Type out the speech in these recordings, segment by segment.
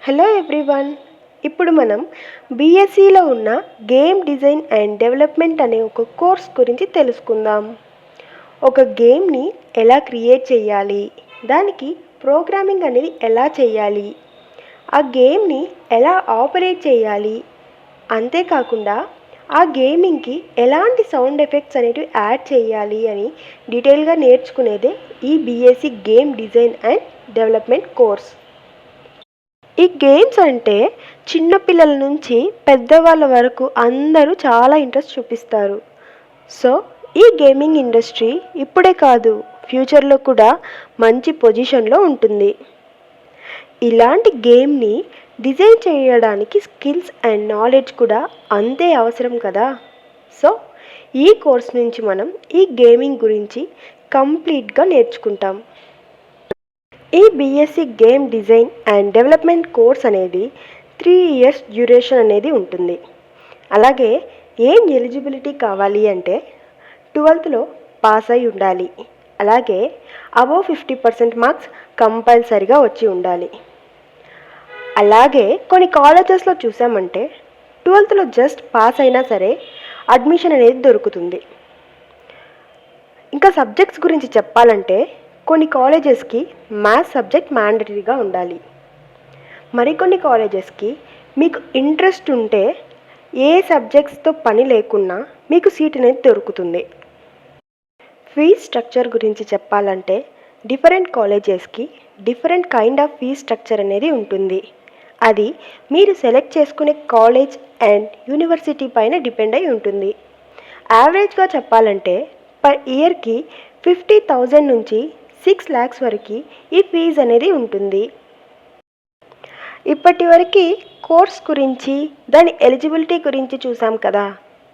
Hello everyone. ఇప్పుడు మనం బీఎస్సీలో ఉన్న గేమ్ డిజైన్ అండ్ డెవలప్మెంట్ అనే ఒక కోర్స్ గురించి తెలుసుకుందాం. ఒక గేమ్ని ఎలా క్రియేట్ చేయాలి, దానికి ప్రోగ్రామింగ్ అనేది ఎలా చేయాలి, ఆ గేమ్ని ఎలా ఆపరేట్ చేయాలి, అంతేకాకుండా ఆ గేమింగ్కి ఎలాంటి సౌండ్ ఎఫెక్ట్స్ అనేటివి యాడ్ చేయాలి అని డీటెయిల్గా నేర్చుకునేదే ఈ BSc game design and development course. ఈ గేమ్స్ అంటే చిన్నపిల్లల నుంచి పెద్దవాళ్ళ వరకు అందరూ చాలా ఇంట్రెస్ట్ చూపిస్తారు. సో ఈ గేమింగ్ ఇండస్ట్రీ ఇప్పుడే కాదు, ఫ్యూచర్లో కూడా మంచి పొజిషన్లో ఉంటుంది. ఇలాంటి గేమ్ని డిజైన్ చేయడానికి స్కిల్స్ అండ్ నాలెడ్జ్ కూడా అంతే అవసరం కదా. సో ఈ కోర్స్ నుంచి మనం ఈ గేమింగ్ గురించి కంప్లీట్గా నేర్చుకుంటాం. ఈ BSc game design and development course అనేది 3 ఇయర్స్ డ్యూరేషన్ అనేది ఉంటుంది. అలాగే ఏం ఎలిజిబిలిటీ కావాలి అంటే 12th పాస్ అయి ఉండాలి. అలాగే అబోవ్ 50% మార్క్స్ కంపల్సరీగా వచ్చి ఉండాలి. అలాగే కొన్ని కాలేజెస్లో చూసామంటే 12th జస్ట్ పాస్ అయినా సరే అడ్మిషన్ అనేది దొరుకుతుంది. ఇంకా సబ్జెక్ట్స్ గురించి చెప్పాలంటే కొన్ని కాలేజెస్కి మ్యాథ్స్ సబ్జెక్ట్ మ్యాండటరీగా ఉండాలి. మరికొన్ని కాలేజెస్కి మీకు ఇంట్రెస్ట్ ఉంటే ఏ సబ్జెక్ట్స్తో పని లేకున్నా మీకు సీట్ అనేది దొరుకుతుంది. ఫీజ్ స్ట్రక్చర్ గురించి చెప్పాలంటే డిఫరెంట్ కాలేజెస్కి different kind of fees structure అనేది ఉంటుంది. అది మీరు సెలెక్ట్ చేసుకునే కాలేజ్ అండ్ యూనివర్సిటీ పైన డిపెండ్ అయి ఉంటుంది. యావరేజ్గా చెప్పాలంటే పర్ ఇయర్కి 50,000 నుంచి 6 lakhs వరకు ఈ ఫీజు అనేది ఉంటుంది. ఇప్పటి వరకు కోర్స్ గురించి, దాని ఎలిజిబిలిటీ గురించి చూసాం కదా.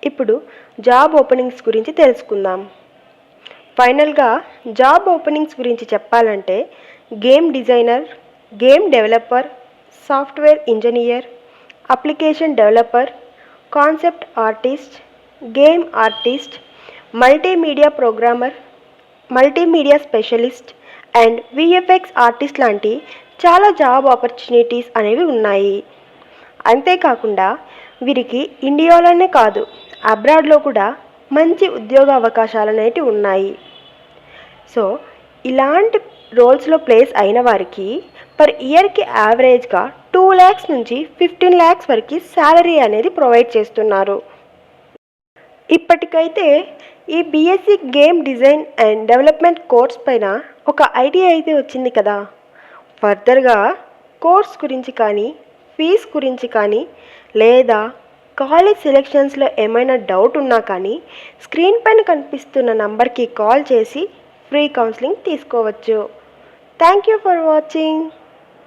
ఇప్పుడు జాబ్ ఓపెనింగ్స్ గురించి తెలుసుకుందాం. ఫైనల్గా జాబ్ ఓపెనింగ్స్ గురించి చెప్పాలంటే game designer, game developer, software engineer, application developer, concept artist, game artist, multimedia programmer, multimedia specialist and VFX artist లాంటి చాలా జాబ్ ఆపర్చునిటీస్ అనేవి ఉన్నాయి. అంతేకాకుండా వీరికి ఇండియాలోనే కాదు, అబ్రాడ్లో కూడా మంచి ఉద్యోగ అవకాశాలు అనేవి ఉన్నాయి. సో ఇలాంటి రోల్స్లో ప్లేస్ అయిన వారికి పర్ ఇయర్కి యావరేజ్గా 2 lakhs నుంచి 15 lakhs వరకు శాలరీ అనేది ప్రొవైడ్ చేస్తున్నారు. ఇప్పటికైతే ఈ BSc game design and development course పైన ఒక ఐడియా అయితే వచ్చింది కదా. ఫర్దర్గా కోర్స్ గురించి కానీ, ఫీజ్ గురించి కానీ, లేదా కాలేజ్ సెలెక్షన్స్లో ఏమైనా డౌట్ ఉన్నా కానీ స్క్రీన్ పైన కనిపిస్తున్న నంబర్కి కాల్ చేసి ఫ్రీ కౌన్సిలింగ్ తీసుకోవచ్చు. Thank you for watching.